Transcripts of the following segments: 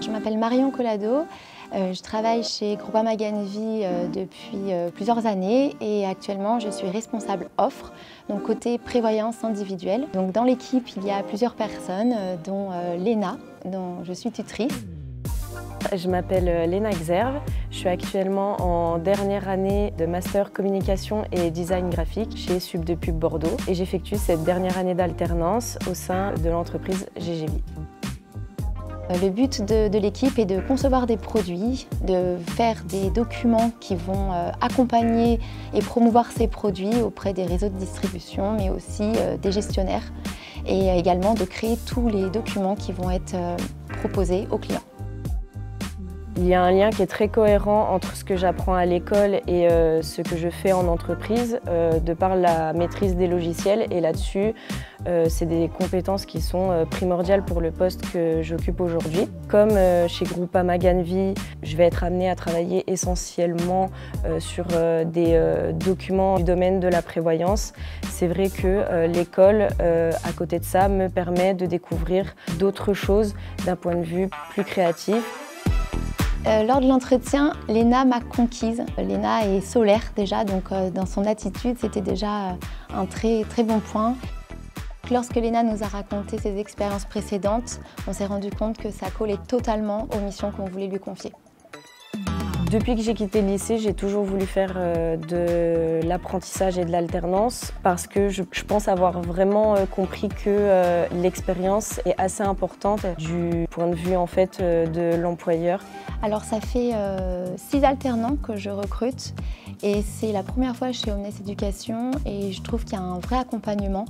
Je m'appelle Marion Collado, je travaille chez Groupama Ganvi depuis plusieurs années et actuellement je suis responsable offre, donc côté prévoyance individuelle. Donc dans l'équipe il y a plusieurs personnes dont Léna, dont je suis tutrice. Je m'appelle Léna Xerve, je suis actuellement en dernière année de master communication et design graphique chez Subdepub Bordeaux et j'effectue cette dernière année d'alternance au sein de l'entreprise GGV. Le but de l'équipe est de concevoir des produits, de faire des documents qui vont accompagner et promouvoir ces produits auprès des réseaux de distribution, mais aussi des gestionnaires, et également de créer tous les documents qui vont être proposés aux clients. Il y a un lien qui est très cohérent entre ce que j'apprends à l'école et ce que je fais en entreprise, de par la maîtrise des logiciels. Et là-dessus, c'est des compétences qui sont primordiales pour le poste que j'occupe aujourd'hui. Comme chez Groupama Ganvi, je vais être amenée à travailler essentiellement sur des documents du domaine de la prévoyance. C'est vrai que l'école, à côté de ça, me permet de découvrir d'autres choses d'un point de vue plus créatif. Lors de l'entretien, Léna m'a conquise. Léna est solaire déjà, donc dans son attitude, c'était déjà un très bon point. Lorsque Léna nous a raconté ses expériences précédentes, on s'est rendu compte que ça collait totalement aux missions qu'on voulait lui confier. Depuis que j'ai quitté le lycée, j'ai toujours voulu faire de l'apprentissage et de l'alternance parce que je pense avoir vraiment compris que l'expérience est assez importante du point de vue en fait, de l'employeur. Alors ça fait 6 alternants que je recrute et c'est la première fois chez Omnes Éducation et je trouve qu'il y a un vrai accompagnement.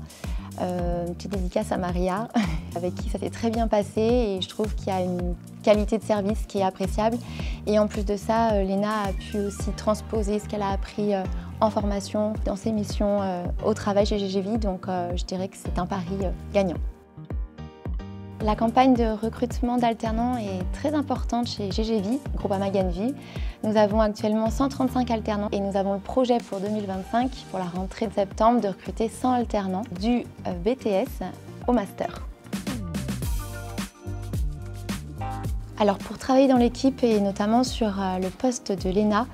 Une petite dédicace à Maria, avec qui ça s'est très bien passé et je trouve qu'il y a une qualité de service qui est appréciable. Et en plus de ça, Léna a pu aussi transposer ce qu'elle a appris en formation dans ses missions au travail chez GGV, donc je dirais que c'est un pari gagnant. La campagne de recrutement d'alternants est très importante chez GGV, Groupama Ganvi. Nous avons actuellement 135 alternants et nous avons le projet pour 2025, pour la rentrée de septembre, de recruter 100 alternants du BTS au master. Alors pour travailler dans l'équipe et notamment sur le poste de Léna,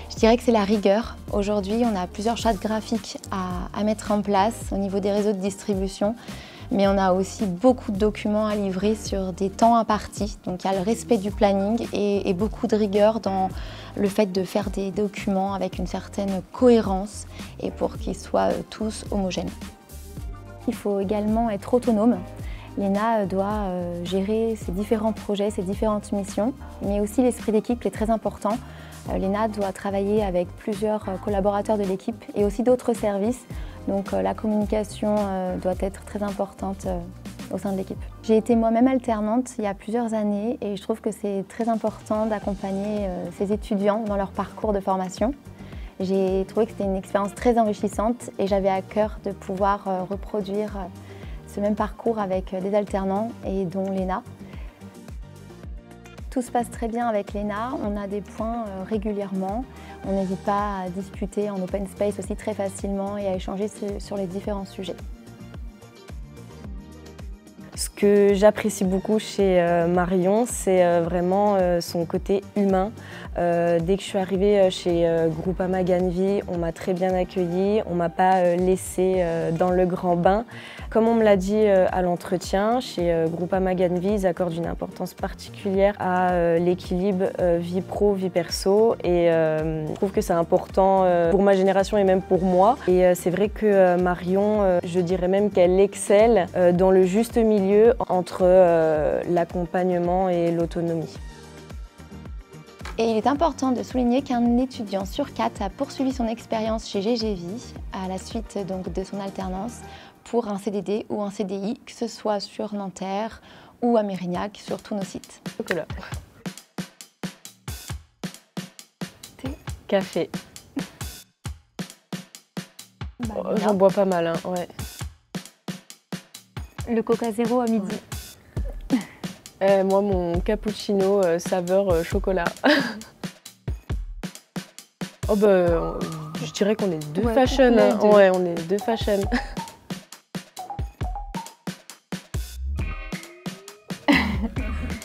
je dirais que c'est la rigueur. Aujourd'hui, on a plusieurs chartes graphiques à mettre en place au niveau des réseaux de distribution. Mais on a aussi beaucoup de documents à livrer sur des temps impartis. Donc il y a le respect du planning et beaucoup de rigueur dans le fait de faire des documents avec une certaine cohérence et pour qu'ils soient tous homogènes. Il faut également être autonome. Léna doit gérer ses différents projets, ses différentes missions, mais aussi l'esprit d'équipe est très important. Léna doit travailler avec plusieurs collaborateurs de l'équipe et aussi d'autres services. Donc la communication doit être très importante au sein de l'équipe. J'ai été moi-même alternante il y a plusieurs années et je trouve que c'est très important d'accompagner ces étudiants dans leur parcours de formation. J'ai trouvé que c'était une expérience très enrichissante et j'avais à cœur de pouvoir reproduire ce même parcours avec des alternants et dont Léna. Tout se passe très bien avec Léna, on a des points régulièrement. On n'hésite pas à discuter en open space aussi très facilement et à échanger sur les différents sujets. Ce que j'apprécie beaucoup chez Marion, c'est vraiment son côté humain. Dès que je suis arrivée chez Groupama Ganvi, on m'a très bien accueillie, on ne m'a pas laissée dans le grand bain. Comme on me l'a dit à l'entretien, chez Groupama Ganvi, ils accordent une importance particulière à l'équilibre vie pro, vie perso. Et je trouve que c'est important pour ma génération et même pour moi. Et c'est vrai que Marion, je dirais même qu'elle excelle dans le juste milieu entre l'accompagnement et l'autonomie. Et il est important de souligner qu'un étudiant sur 4 a poursuivi son expérience chez GGV à la suite donc, de son alternance pour un CDD ou un CDI, que ce soit sur Nanterre ou à Mérignac, sur tous nos sites. Chocolat. Thé. Café. J'en bois pas mal, hein, ouais. Le Coca Zéro à midi. Moi, mon cappuccino saveur chocolat. Oh bah, je dirais qu'on est deux fashion. Hein. Ouais, on est deux fashion.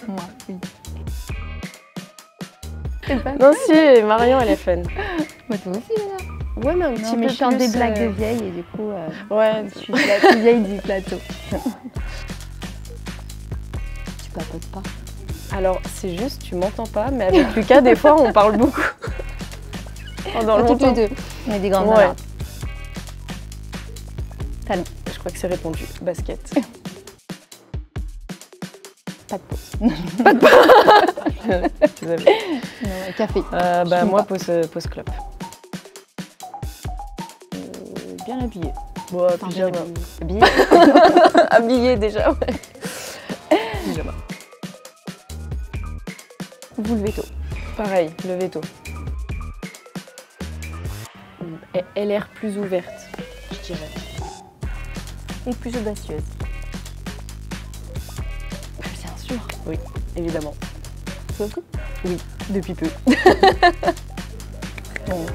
Moi, oui. Non, si, Marion, elle est fun. Moi, toi aussi, là. Ouais, mais un Non, petit mais peu je chante des plus, blagues de vieille et du coup, Ouais, je suis la plus vieille du plateau. Tu papotes pas? alors c'est juste, tu m'entends pas, mais avec Lucas, des fois, on parle beaucoup. Pendant Toutes les longtemps. deux. On est des grandes Ouais. malades. Talon. Je crois que c'est répondu. Basket. Pas de pause. Vous avez. Non, café. Bah fume moi, pas. pause club. Bien habillé. Bon, Enfin, bien pyjama. habillé. Habillé déjà, ouais. Pyjama. Vous levez tôt. Pareil, le veto. Elle a l'air plus ouverte, je dirais. Et plus audacieuse. Bien sûr. Oui, évidemment. Toi aussi? Oui, depuis peu. Bon.